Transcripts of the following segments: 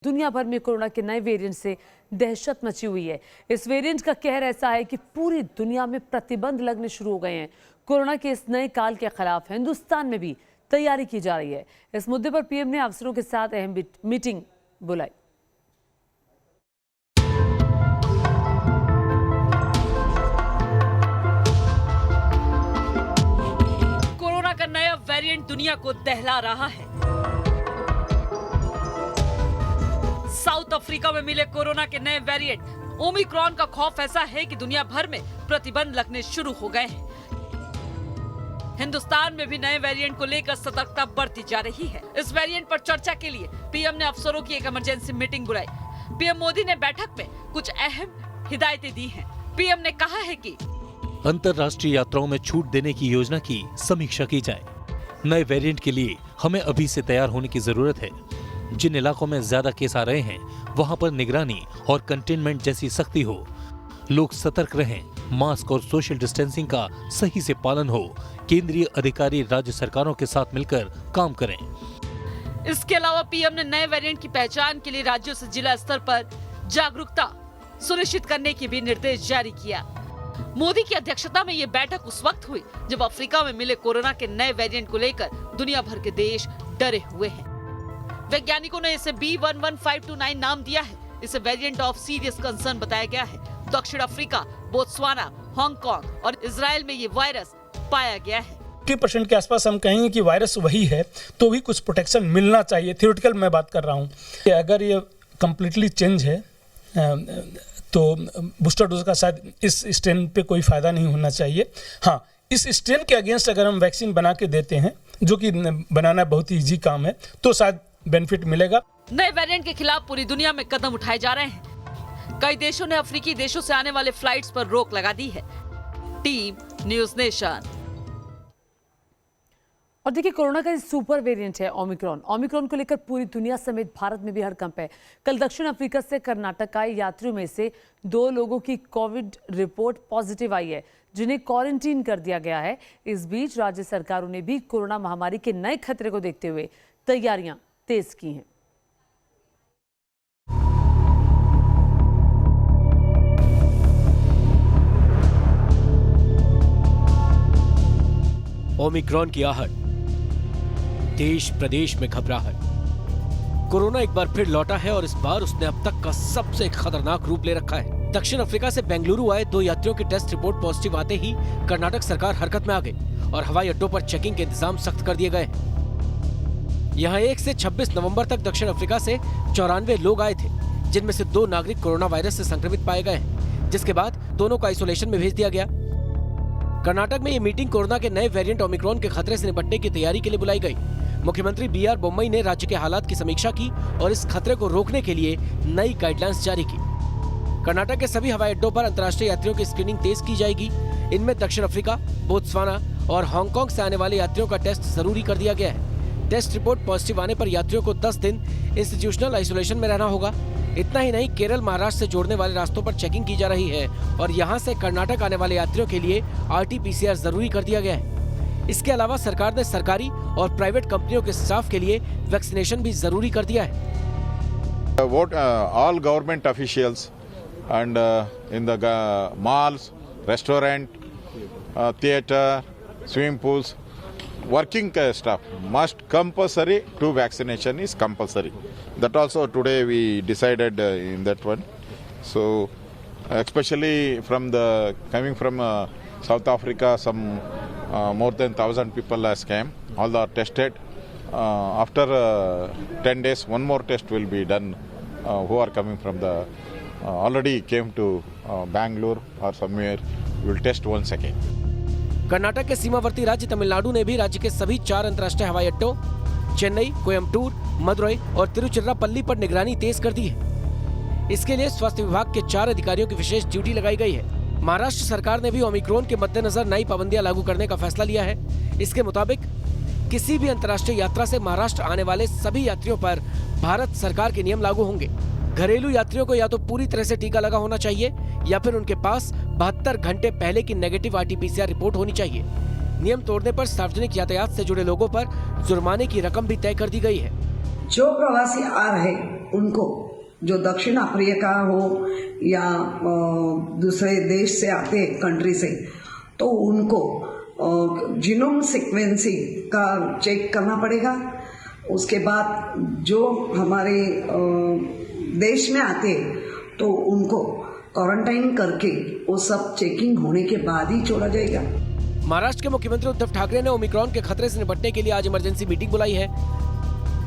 दुनिया भर में कोरोना के नए वेरिएंट से दहशत मची हुई है। इस वेरिएंट का कहर ऐसा है कि पूरी दुनिया में प्रतिबंध लगने शुरू हो गए हैं। कोरोना के इस नए काल के खिलाफ हिंदुस्तान में भी तैयारी की जा रही है। इस मुद्दे पर पीएम ने अफसरों के साथ अहम मीटिंग बुलाई। कोरोना का नया वेरिएंट दुनिया को दहला रहा है। साउथ अफ्रीका में मिले कोरोना के नए वेरिएंट ओमिक्रॉन का खौफ ऐसा है कि दुनिया भर में प्रतिबंध लगने शुरू हो गए हैं। हिंदुस्तान में भी नए वेरिएंट को लेकर सतर्कता बढ़ती जा रही है। इस वेरिएंट पर चर्चा के लिए पीएम ने अफसरों की एक इमरजेंसी मीटिंग बुलाई। पीएम मोदी ने बैठक में कुछ अहम हिदायतें दी हैं। पीएम ने कहा है कि अंतर्राष्ट्रीय यात्राओं में छूट देने की योजना की समीक्षा की जाए। नए वेरिएंट के लिए हमें अभी से तैयार होने की जरूरत है। जिन इलाकों में ज्यादा केस आ रहे हैं वहां पर निगरानी और कंटेनमेंट जैसी सख्ती हो। लोग सतर्क रहें, मास्क और सोशल डिस्टेंसिंग का सही से पालन हो। केंद्रीय अधिकारी राज्य सरकारों के साथ मिलकर काम करें। इसके अलावा पीएम ने नए वेरिएंट की पहचान के लिए राज्यों से जिला स्तर पर जागरूकता सुनिश्चित करने के भी निर्देश जारी किया। मोदी की अध्यक्षता में ये बैठक उस वक्त हुई जब अफ्रीका में मिले कोरोना के नए वेरिएंट को लेकर दुनिया भर के देश डरे हुए हैं। वैज्ञानिकों ने इसे B11529 नाम दिया है। इसे वेरिएंट ऑफ सीरियस कंसर्न बताया गया है। दक्षिण अफ्रीका, बोत्सवाना, हांगकांग और इजराइल में ये वायरस पाया गया है। 50% के आसपास हम कहेंगे कि वायरस वही है, तो भी कुछ प्रोटेक्शन मिलना चाहिए। थियोरेटिकल मैं बात कर रहा हूँ कि अगर ये कम्प्लीटली चेंज है तो बूस्टर डोज का शायद इस स्ट्रेन पे कोई फायदा नहीं होना चाहिए। हाँ, इस स्ट्रेन के अगेंस्ट अगर हम वैक्सीन बना के देते हैं, जो कि बनाना बहुत ईजी काम है, तो शायद बेनिफिट मिलेगा। नए वेरिएंट के खिलाफ पूरी दुनिया में कदम उठाए जा रहे हैं। कई देशों ने अफ्रीकी देशों से आने वाले फ्लाइट्स पर रोक लगा दी है। Team news nation. और देखिए, कोरोना का सुपर वेरिएंट है ओमिक्रॉन। ओमिक्रॉन को लेकर पूरी दुनिया समेत भारत में भी हड़कंप है। कल दक्षिण अफ्रीका से कर्नाटक आए यात्रियों में से 2 लोगों की कोविड रिपोर्ट पॉजिटिव आई है, जिन्हें क्वारंटीन कर दिया गया है। इस बीच राज्य सरकारों ने भी कोरोना महामारी के नए खतरे को देखते हुए तैयारियां तेज की हैं। ओमिक्रॉन की आहट, देश प्रदेश में घबराहट। कोरोना एक बार फिर लौटा है और इस बार उसने अब तक का सबसे खतरनाक रूप ले रखा है। दक्षिण अफ्रीका से बेंगलुरु आए 2 यात्रियों की टेस्ट रिपोर्ट पॉजिटिव आते ही कर्नाटक सरकार हरकत में आ गई और हवाई अड्डों पर चेकिंग के इंतजाम सख्त कर दिए गए। यहाँ 1 से 26 नवंबर तक दक्षिण अफ्रीका से 94 लोग आए थे, जिनमें से 2 नागरिक कोरोना वायरस से संक्रमित पाए गए, जिसके बाद दोनों को आइसोलेशन में भेज दिया गया। कर्नाटक में ये मीटिंग कोरोना के नए वेरिएंट ओमिक्रॉन के खतरे से निपटने की तैयारी के लिए बुलाई गई। मुख्यमंत्री BR बोम्मई ने राज्य के हालात की समीक्षा की और इस खतरे को रोकने के लिए नई गाइडलाइंस जारी की। कर्नाटक के सभी हवाई अड्डों पर अंतर्राष्ट्रीय यात्रियों की स्क्रीनिंग तेज की जाएगी। इनमें दक्षिण अफ्रीका, बोत्सवाना और हांगकांग से आने वाले यात्रियों का टेस्ट जरूरी कर दिया गया है। टेस्ट रिपोर्ट पॉजिटिव आने पर यात्रियों को 10 दिन इंस्टीट्यूशनल आइसोलेशन में रहना होगा। इतना ही नहीं, केरल महाराष्ट्र से जोड़ने वाले रास्तों पर चेकिंग की जा रही है और यहां से कर्नाटक आने वाले यात्रियों के लिए RT-PCR जरूरी कर दिया गया है। इसके अलावा सरकार ने सरकारी और प्राइवेट कंपनियों के स्टाफ के लिए वैक्सीनेशन भी जरूरी कर दिया है। All government officials and in the malls, restaurant, theatre, swimming pools, working staff must compulsory to vaccination is compulsory. That also today we decided in that one. So especially coming from South Africa, some more than 1,000 people has came. All are tested. After 10 days, one more test will be done. Who are coming from the already came to Bangalore or somewhere, we will test once again. Karnataka के सीमावर्ती राज्य तमिलनाडु ने भी राज्य के सभी 4 अंतर्राष्ट्रीय हवाई अड्डों चेन्नई, कोयम्बटूर, मदुरई और तिरुचिरापल्ली पर निगरानी तेज कर दी है। इसके लिए स्वास्थ्य विभाग के 4 अधिकारियों की विशेष ड्यूटी लगाई गई है। महाराष्ट्र सरकार ने भी ओमिक्रॉन के मद्देनजर नई पाबंदियां लागू करने का फैसला लिया है। इसके मुताबिक किसी भी अंतर्राष्ट्रीय यात्रा से महाराष्ट्र आने वाले सभी यात्रियों पर भारत सरकार के नियम लागू होंगे। घरेलू यात्रियों को या तो पूरी तरह से टीका लगा होना चाहिए या फिर उनके पास 72 घंटे पहले की नेगेटिव RT-PCR रिपोर्ट होनी चाहिए। नियम तोड़ने पर सार्वजनिक यातायात से जुड़े लोगों पर जुर्माने की रकम भी तय कर दी गई है। जो प्रवासी आ रहे उनको जो दक्षिण अफ्रीका हो या दूसरे देश से आते कंट्री से, तो उनको जीनोम सीक्वेंसिंग का चेक करना पड़ेगा। उसके बाद जो हमारे देश में आते तो उनको क्वारंटाइन करके वो सब चेकिंग होने के बाद ही छोड़ा जाएगा। महाराष्ट्र के मुख्यमंत्री उद्धव ठाकरे ने ओमिक्रॉन के खतरे से निपटने के लिए आज इमरजेंसी मीटिंग बुलाई है।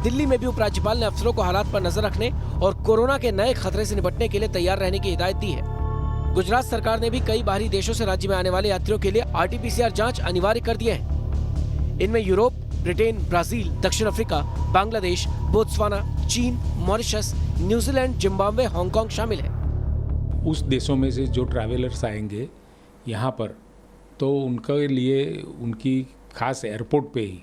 दिल्ली में भी उपराज्यपाल ने अफसरों को हालात पर नजर रखने और कोरोना के नए खतरे से निपटने के लिए तैयार रहने की हिदायत दी है। गुजरात सरकार ने भी कई बाहरी देशों से राज्य में आने वाले यात्रियों के लिए RT-PCR जांच अनिवार्य कर दिया है। इनमें यूरोप, ब्रिटेन, ब्राजील, दक्षिण अफ्रीका, बांग्लादेश, बोत्सवाना, चीन, मॉरिशस, न्यूजीलैंड, जिम्बाब्वे, हांगकांग शामिल है। उस देशों में से जो ट्रैवलर्स आएंगे यहाँ पर, तो उनके लिए उनकी खास एयरपोर्ट पे ही,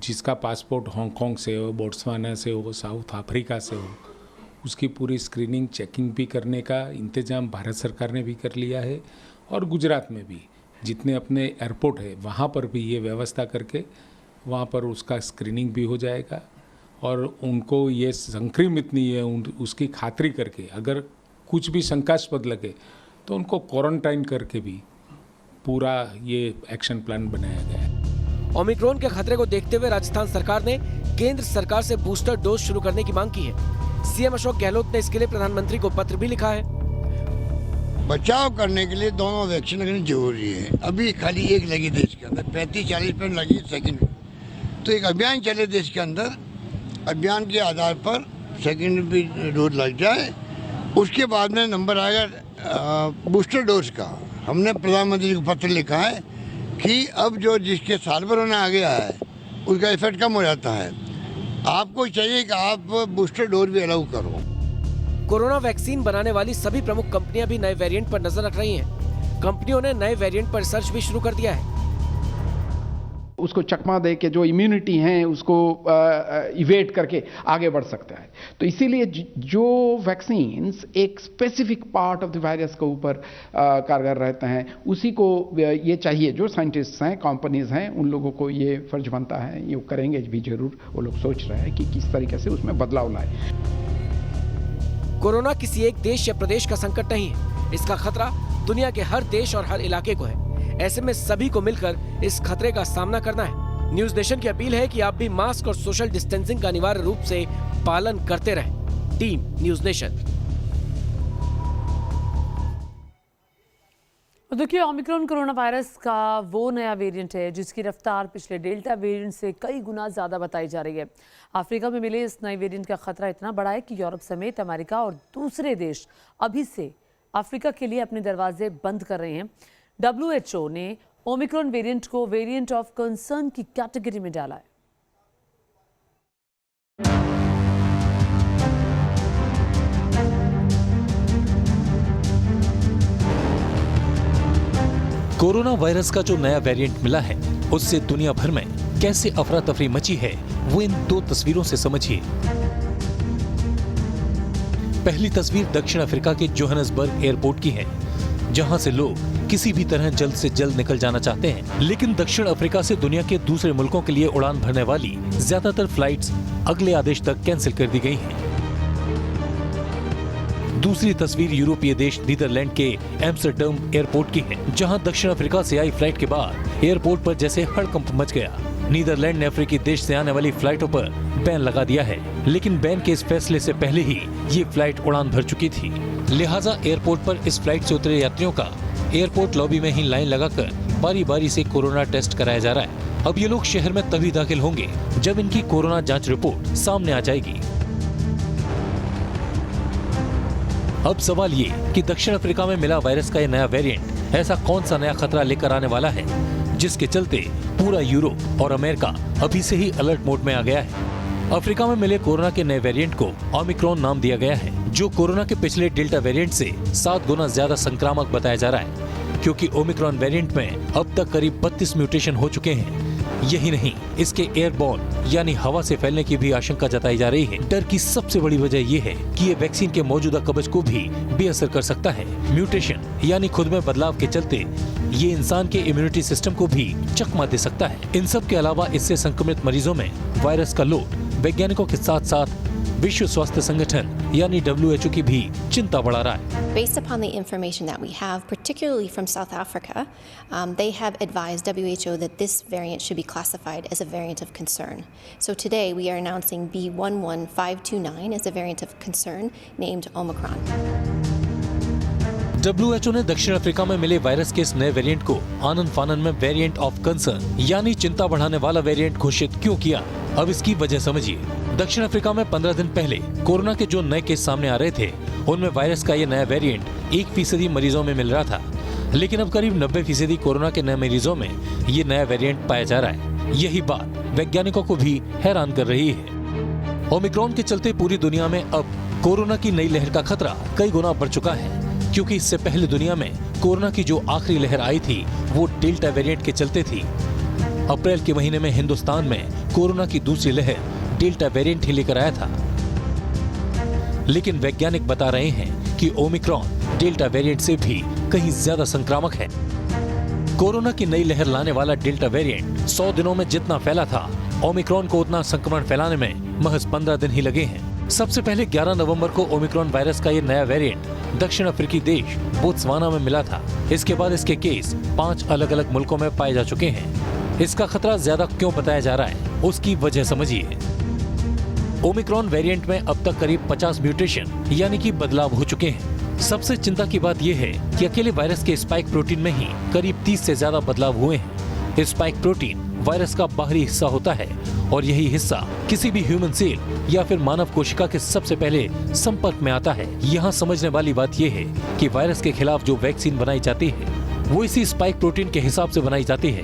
जिसका पासपोर्ट हांगकांग से हो, बोत्सवाना से हो, साउथ अफ्रीका से हो, उसकी पूरी स्क्रीनिंग चेकिंग भी करने का इंतज़ाम भारत सरकार ने भी कर लिया है। और गुजरात में भी जितने अपने एयरपोर्ट है वहाँ पर भी ये व्यवस्था करके वहाँ पर उसका स्क्रीनिंग भी हो जाएगा और उनको ये संक्रमित नहीं है उसकी खातरी करके अगर कुछ भी शंकास्पद लगे तो उनको क्वारंटाइन करके भी पूरा ये एक्शन प्लान बनाया गया है। ओमिक्रॉन के खतरे को देखते हुए राजस्थान सरकार ने केंद्र सरकार से बूस्टर डोज शुरू करने की मांग की है। सीएम अशोक गहलोत ने इसके लिए प्रधानमंत्री को पत्र भी लिखा है। बचाव करने के लिए दोनों वैक्सीन लगनी जरूरी है। अभी खाली एक लगी देश के अंदर, 35-40% लगी सेकंड। तो एक अभियान चले देश के अंदर, अभियान के आधार पर सेकंड भी डोज लग जाए, उसके बाद में नंबर आएगा बूस्टर डोज का। हमने प्रधानमंत्री को पत्र लिखा है कि अब जो जिसके साल भर होने आ गया है उसका इफेक्ट कम हो जाता है, आपको चाहिए कि आप बूस्टर डोज भी अलाउ करो। कोरोना वैक्सीन बनाने वाली सभी प्रमुख कंपनियां भी नए वेरिएंट पर नजर रख रही हैं। कंपनियों ने नए वेरिएंट पर रिसर्च भी शुरू कर दिया है। उसको चकमा दे के जो इम्यूनिटी है उसको इवेट करके आगे बढ़ सकता है। तो इसीलिए जो वैक्सीन्स एक specific part of the virus के ऊपर कारगर रहते हैं, उसी को ये चाहिए। जो साइंटिस्ट्स हैं, कंपनीज हैं, उन लोगों को ये फर्ज बनता है, ये करेंगे भी जरूर। वो लोग सोच रहे हैं कि किस तरीके से उसमें बदलाव लाए। कोरोना किसी एक देश या प्रदेश का संकट नहीं है, इसका खतरा दुनिया के हर देश और हर इलाके को है। ऐसे में सभी को मिलकर इस खतरे का सामना करना है। न्यूज नेशन की अपील है कि आप भी मास्क और सोशल डिस्टेंसिंग का अनिवार्य रूप से पालन करते रहें। Team news nation. देखिए, ओमिक्रॉन कोरोना वायरस का वो नया वेरिएंट है जिसकी रफ्तार पिछले डेल्टा वेरिएंट से कई गुना ज़्यादा बताई जा रही है। अफ्रीका में मिले इस नए वेरिएंट का खतरा इतना बड़ा है कि यूरोप समेत अमेरिका और दूसरे देश अभी से अफ्रीका के लिए अपने दरवाजे बंद कर रहे हैं। WHO ने ओमिक्रॉन वेरिएंट को वेरिएंट ऑफ कंसर्न की कैटेगरी में डाला है। कोरोना वायरस का जो नया वेरिएंट मिला है उससे दुनिया भर में कैसे अफरा तफरी मची है वो इन दो तस्वीरों से समझिए। पहली तस्वीर दक्षिण अफ्रीका के जोहान्सबर्ग एयरपोर्ट की है, जहां से लोग किसी भी तरह जल्द से जल्द निकल जाना चाहते हैं। लेकिन दक्षिण अफ्रीका से दुनिया के दूसरे मुल्कों के लिए उड़ान भरने वाली ज्यादातर फ्लाइट्स अगले आदेश तक कैंसिल कर दी गई हैं। दूसरी तस्वीर यूरोपीय देश नीदरलैंड के एम्स्टर्डम एयरपोर्ट की है, जहां दक्षिण अफ्रीका से आई फ्लाइट के बाद एयरपोर्ट पर जैसे हड़कंप मच गया। नीदरलैंड ने अफ्रीकी देश से आने वाली फ्लाइटों पर बैन लगा दिया है, लेकिन बैन के इस फैसले से पहले ही ये फ्लाइट उड़ान भर चुकी थी। लिहाजा एयरपोर्ट पर इस फ्लाइट से उतरे यात्रियों का एयरपोर्ट लॉबी में ही लाइन लगाकर बारी बारी से कोरोना टेस्ट कराया जा रहा है। अब ये लोग शहर में तभी दाखिल होंगे जब इनकी कोरोना जांच रिपोर्ट सामने आ जाएगी। अब सवाल ये कि दक्षिण अफ्रीका में मिला वायरस का ये नया वेरिएंट ऐसा कौन सा नया खतरा लेकर आने वाला है जिसके चलते पूरा यूरोप और अमेरिका अभी से ही अलर्ट मोड में आ गया है। अफ्रीका में मिले कोरोना के नए वेरिएंट को ओमिक्रॉन नाम दिया गया है, जो कोरोना के पिछले डेल्टा वेरिएंट से 7 गुना ज्यादा संक्रामक बताया जा रहा है, क्योंकि ओमिक्रॉन वेरिएंट में अब तक करीब 32 म्यूटेशन हो चुके हैं। यही नहीं, इसके एयरबॉर्न यानी हवा से फैलने की भी आशंका जताई जा रही है। डर की सबसे बड़ी वजह ये है कि ये वैक्सीन के मौजूदा कवच को भी बेअसर कर सकता है। म्यूटेशन यानी खुद में बदलाव के चलते ये इंसान के इम्यूनिटी सिस्टम को भी चकमा दे सकता है। इन सब के अलावा इससे संक्रमित मरीजों में वायरस का लोड वैज्ञानिकों के साथ साथ विश्व स्वास्थ्य संगठन यानी WHO की भी चिंता बढ़ा रहा है। Based upon the information that we have, particularly from South Africa, they have advised WHO that this variant should be classified as a variant of concern. So today we are announcing B11529 as a variant of concern named Omicron. WHO ने दक्षिण Africa में मिले virus के इस नए variant को आनन फानन में वेरिएंट ऑफ कंसर्न यानी चिंता बढ़ाने वाला वेरिएंट घोषित क्यों किया, अब इसकी वजह समझिए। दक्षिण अफ्रीका में 15 दिन पहले कोरोना के जो नए केस सामने आ रहे थे, उनमें वायरस का ये नया वेरिएंट 1% मरीजों में मिल रहा था, लेकिन अब करीब 90% कोरोना के नए मरीजों में ये नया वेरिएंट पाया जा रहा है। यही बात वैज्ञानिकों को भी हैरान कर रही है। ओमिक्रॉन के चलते पूरी दुनिया में अब कोरोना की नई लहर का खतरा कई गुना बढ़ चुका है, क्योंकि इससे पहले दुनिया में कोरोना की जो आखिरी लहर आई थी वो डेल्टा वेरिएंट के चलते थी। अप्रैल के महीने में हिंदुस्तान में कोरोना की दूसरी लहर डेल्टा वेरिएंट ही लेकर आया था, लेकिन वैज्ञानिक बता रहे हैं कि ओमिक्रॉन डेल्टा वेरिएंट से भी कहीं ज्यादा संक्रामक है। कोरोना की नई लहर लाने वाला डेल्टा वेरिएंट 100 दिनों में जितना फैला था, ओमिक्रॉन को उतना संक्रमण फैलाने में महज 15 दिन ही लगे हैं। सबसे पहले 11 नवंबर को ओमिक्रॉन वायरस का ये नया वेरिएंट दक्षिण अफ्रीकी देश बोत्सवाना में मिला था। इसके बाद इसके केस 5 अलग अलग मुल्कों में पाए जा चुके हैं। इसका खतरा ज्यादा क्यों बताया जा रहा है, उसकी वजह समझिए। ओमिक्रॉन वेरिएंट में अब तक करीब 50 म्यूटेशन यानी कि बदलाव हो चुके हैं। सबसे चिंता की बात यह है कि अकेले वायरस के स्पाइक प्रोटीन में ही करीब 30 से ज्यादा बदलाव हुए हैं। स्पाइक प्रोटीन वायरस का बाहरी हिस्सा होता है और यही हिस्सा किसी भी ह्यूमन सेल या फिर मानव कोशिका के सबसे पहले संपर्क में आता है। यहाँ समझने वाली बात यह है कि वायरस के खिलाफ जो वैक्सीन बनाई जाती है वो इसी स्पाइक प्रोटीन के हिसाब से बनाई जाती है,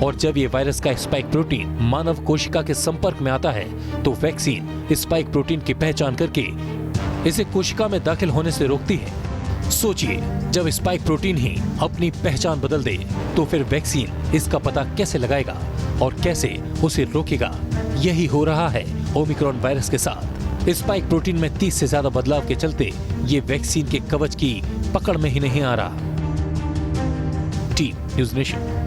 और जब ये वायरस का स्पाइक प्रोटीन मानव कोशिका के संपर्क में आता है तो वैक्सीन स्पाइक प्रोटीन की पहचान करके इसे कोशिका में दाखिल होने से रोकती है। सोचिए, जब स्पाइक प्रोटीन ही अपनी पहचान बदल दे तो फिर वैक्सीन इसका पता कैसे लगाएगा और कैसे उसे रोकेगा। यही हो रहा है ओमिक्रॉन वायरस के साथ। स्पाइक प्रोटीन में 30 से ज्यादा बदलाव के चलते ये वैक्सीन के कवच की पकड़ में ही नहीं आ रहा। Team news nation.